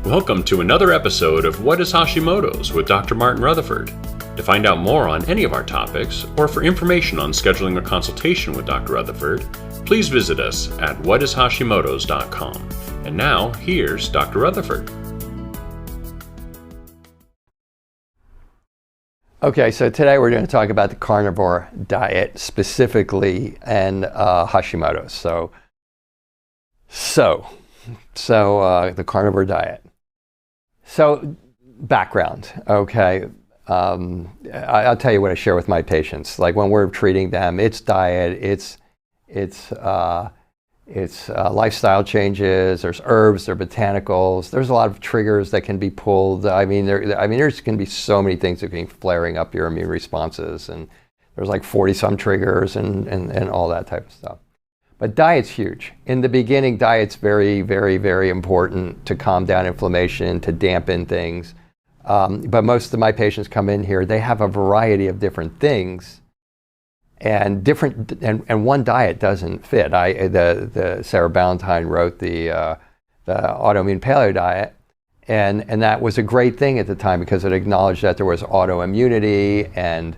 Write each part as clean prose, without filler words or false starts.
Welcome to another episode of What is Hashimoto's with Dr. Martin Rutherford. To find out more on any of our topics, or for information on scheduling a consultation with Dr. Rutherford, please visit us at whatishashimotos.com. And now, here's Dr. Rutherford. Okay, so today we're going to talk about the carnivore diet specifically and Hashimoto's. So the carnivore diet. So background, okay. I'll tell you what I share with my patients. Like when we're treating them, it's diet, it's lifestyle changes. There's herbs, there are botanicals. There's a lot of triggers that can be pulled. There's going to be so many things that can be flaring up your immune responses, and there's like 40-some triggers and all that type of stuff. But diet's huge. In the beginning, diet's very, very, very important to calm down inflammation, to dampen things. But most of my patients come in here, they have a variety of different things, and one diet doesn't fit. Sarah Ballantyne wrote the Autoimmune Paleo Diet, and that was a great thing at the time because it acknowledged that there was autoimmunity and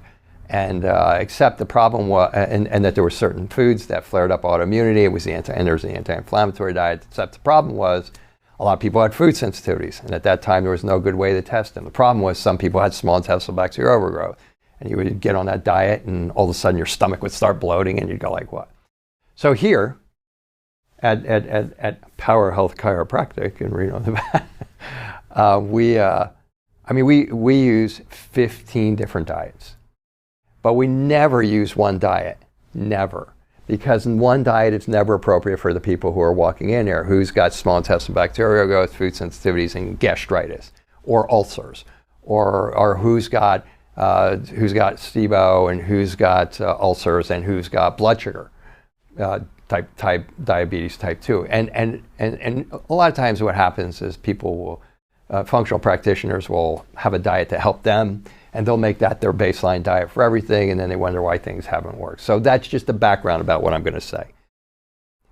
except the problem was, and that there were certain foods that flared up autoimmunity. It was there's the anti-inflammatory diet. Except the problem was a lot of people had food sensitivities, and at that time there was no good way to test them. The problem was some people had small intestinal bacterial overgrowth, and you would get on that diet, and all of a sudden your stomach would start bloating, and you'd go like, what? So here at Power Health Chiropractic in Reno, we use 15 different diets. But we never use one diet, never. Because in one diet, it's never appropriate for the people who are walking in here, who's got small intestinal bacterial growth, food sensitivities, and gastritis, or ulcers, or who's got SIBO, and who's got ulcers, and who's got blood sugar, type diabetes type 2. And a lot of times what happens is people will, functional practitioners will have a diet to help them, and they'll make that their baseline diet for everything, and then they wonder why things haven't worked. So that's just the background about what I'm going to say.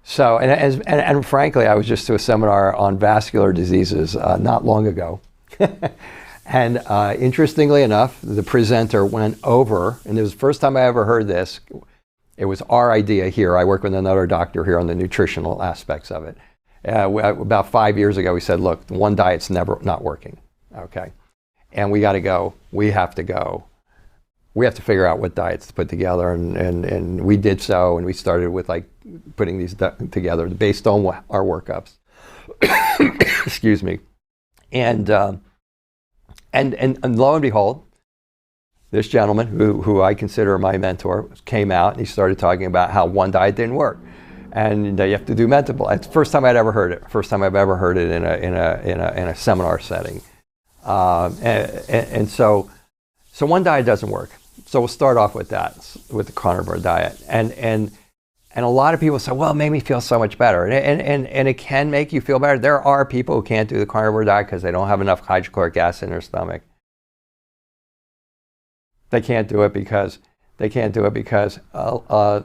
So, and frankly, I was just to a seminar on vascular diseases not long ago. And interestingly enough, the presenter went over, and it was the first time I ever heard this. It was our idea here. I work with another doctor here on the nutritional aspects of it. About 5 years ago, we said, look, one diet's not working, okay? And we got to go. We have to go. We have to figure out what diets to put together, and we did so. And we started with like putting these together based on our workups. Excuse me. And lo and behold, this gentleman who I consider my mentor came out and he started talking about how one diet didn't work, and you have to do mental. It's the first time I'd ever heard it. First time I've ever heard it in a seminar setting. So one diet doesn't work. So we'll start off with that, with the carnivore diet. And a lot of people say, well, it made me feel so much better. And it can make you feel better. There are people who can't do the carnivore diet because they don't have enough hydrochloric acid in their stomach. They can't do it because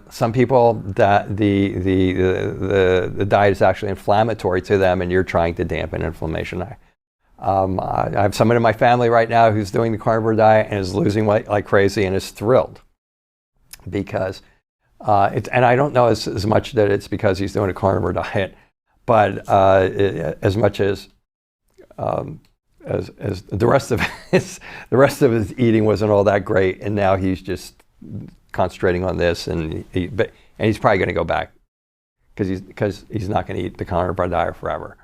some people that the diet is actually inflammatory to them, and you're trying to dampen inflammation. I have someone in my family right now who's doing the carnivore diet and is losing weight like crazy and is thrilled because and I don't know as much that it's because he's doing a carnivore diet, but as much as the rest of his eating wasn't all that great, and now he's just concentrating on this, and he's probably going to go back because he's not going to eat the carnivore diet forever.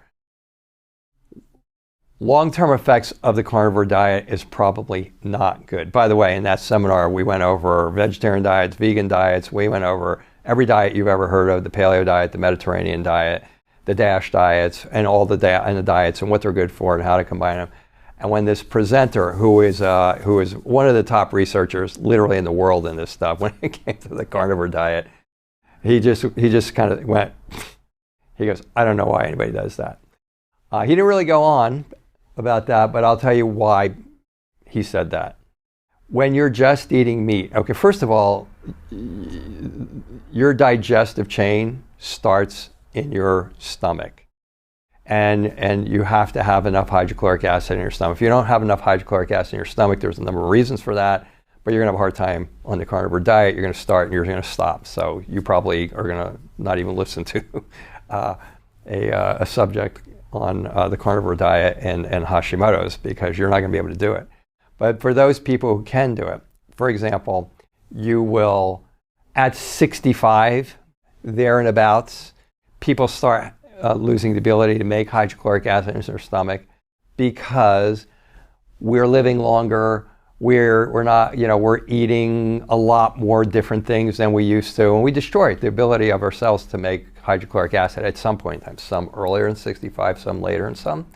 Long-term effects of the carnivore diet is probably not good. By the way, in that seminar, we went over vegetarian diets, vegan diets. We went over every diet you've ever heard of: the paleo diet, the Mediterranean diet, the DASH diets, and all the diets and what they're good for and how to combine them. And when this presenter, who is one of the top researchers literally in the world in this stuff, when it came to the carnivore diet, he just kind of went. He goes, I don't know why anybody does that. He didn't really go on about that, but I'll tell you why he said that. When you're just eating meat, okay, first of all, your digestive chain starts in your stomach. and you have to have enough hydrochloric acid in your stomach. If you don't have enough hydrochloric acid in your stomach, there's a number of reasons for that, but you're going to have a hard time on the carnivore diet. You're going to start and you're going to stop. So you probably are going to not even listen to a subject on the carnivore diet and Hashimoto's, because you're not going to be able to do it. But for those people who can do it, for example, you will, at 65, there and abouts, people start losing the ability to make hydrochloric acid in their stomach because we're living longer. We're not, we're eating a lot more different things than we used to, and we destroy the ability of our cells to make hydrochloric acid at some point in time. Some earlier in 65, some later, and some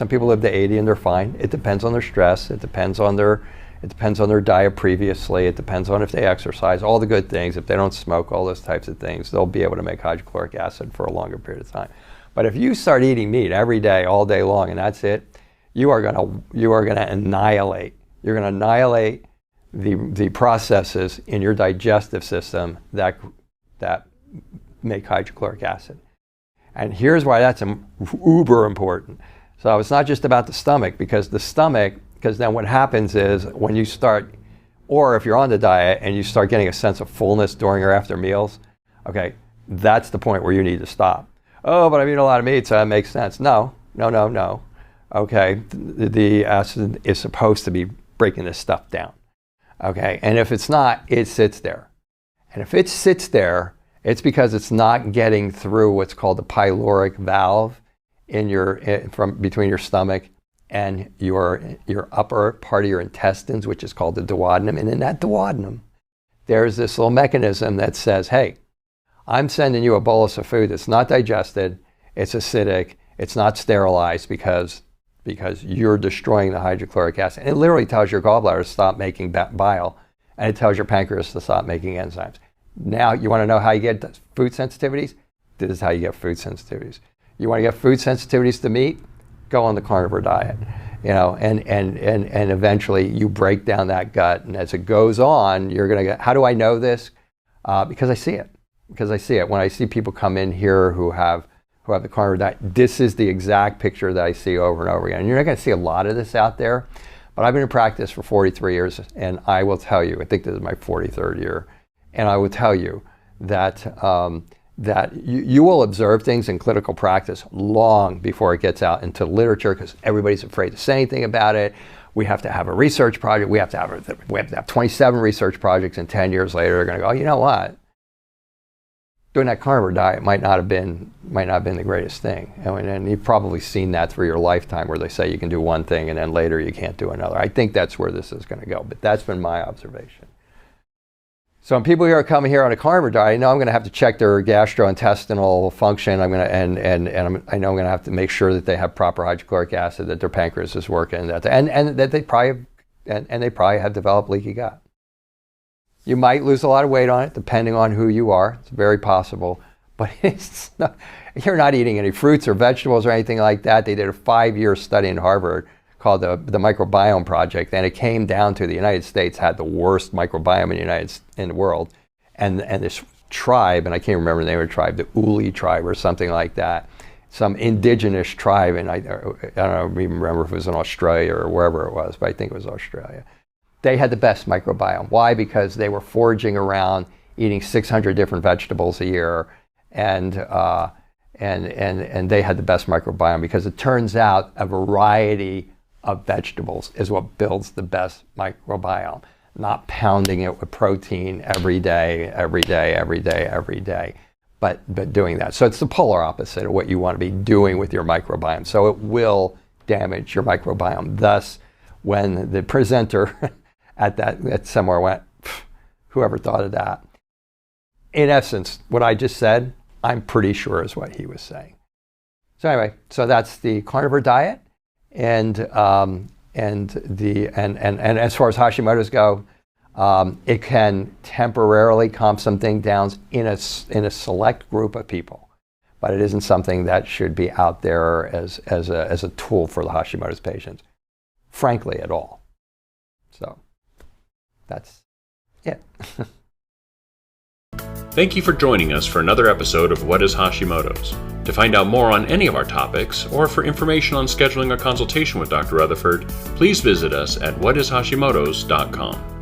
people live to 80 and they're fine. It depends on their stress. It depends on their diet previously. It depends on if they exercise, all the good things. If they don't smoke, all those types of things, they'll be able to make hydrochloric acid for a longer period of time. But if you start eating meat every day, all day long, and that's it, you are gonna annihilate. You're gonna annihilate the processes in your digestive system that make hydrochloric acid. And here's why that's uber important. So it's not just about the stomach, because then what happens is when you start, or if you're on the diet and you start getting a sense of fullness during or after meals, okay, that's the point where you need to stop. Oh, but I'm eating a lot of meat, so that makes sense. No. Okay, the acid is supposed to be breaking this stuff down. Okay, and if it's not, it sits there. And if it sits there, it's because it's not getting through what's called the pyloric valve from between your stomach and your upper part of your intestines, which is called the duodenum. And in that duodenum, there's this little mechanism that says, hey, I'm sending you a bolus of food that's not digested, it's acidic, it's not sterilized because you're destroying the hydrochloric acid. And it literally tells your gallbladder to stop making bile, and it tells your pancreas to stop making enzymes. Now, you want to know how you get food sensitivities? This is how you get food sensitivities. You want to get food sensitivities to meat? Go on the carnivore diet, and eventually you break down that gut. And as it goes on, you're going to get, how do I know this? Because I see it. When I see people come in here who have the carnivore diet, this is the exact picture that I see over and over again. And you're not going to see a lot of this out there, but I've been in practice for 43 years, and I will tell you, I think this is my 43rd year, and I will tell you that you will observe things in clinical practice long before it gets out into literature, because everybody's afraid to say anything about it. We have to have a research project. We have to have 27 research projects, and 10 years later, they're going to go, oh, you know what? Doing that carnivore diet might not have been the greatest thing. And you've probably seen that through your lifetime, where they say you can do one thing and then later you can't do another. I think that's where this is going to go, but that's been my observation. So when people are coming here on a carnivore diet, I know I'm going to have to check their gastrointestinal function. I know I'm going to have to make sure that they have proper hydrochloric acid, that their pancreas is working, and that they probably have developed leaky gut. You might lose a lot of weight on it, depending on who you are. It's very possible, but you're not eating any fruits or vegetables or anything like that. They did a 5-year study in Harvard called the Microbiome Project, and it came down to the United States had the worst microbiome in the world, and this tribe, and I can't remember the name of the tribe, the Uli tribe or something like that, some indigenous tribe, and I don't even remember if it was in Australia or wherever it was, but I think it was Australia. They had the best microbiome. Why? Because they were foraging around, eating 600 different vegetables a year, and they had the best microbiome, because it turns out a variety of vegetables is what builds the best microbiome, not pounding it with protein every day, but doing that. So it's the polar opposite of what you want to be doing with your microbiome. So it will damage your microbiome. Thus, when the presenter at somewhere went, whoever thought of that? In essence, what I just said, I'm pretty sure is what he was saying. So anyway, so that's the carnivore diet, and as far as Hashimoto's go, it can temporarily calm something down in a select group of people, but it isn't something that should be out there as a tool for the Hashimoto's patients, frankly, at all. So that's it. Thank you for joining us for another episode of What is Hashimoto's? To find out more on any of our topics, or for information on scheduling a consultation with Dr. Rutherford, please visit us at whatishashimoto's.com.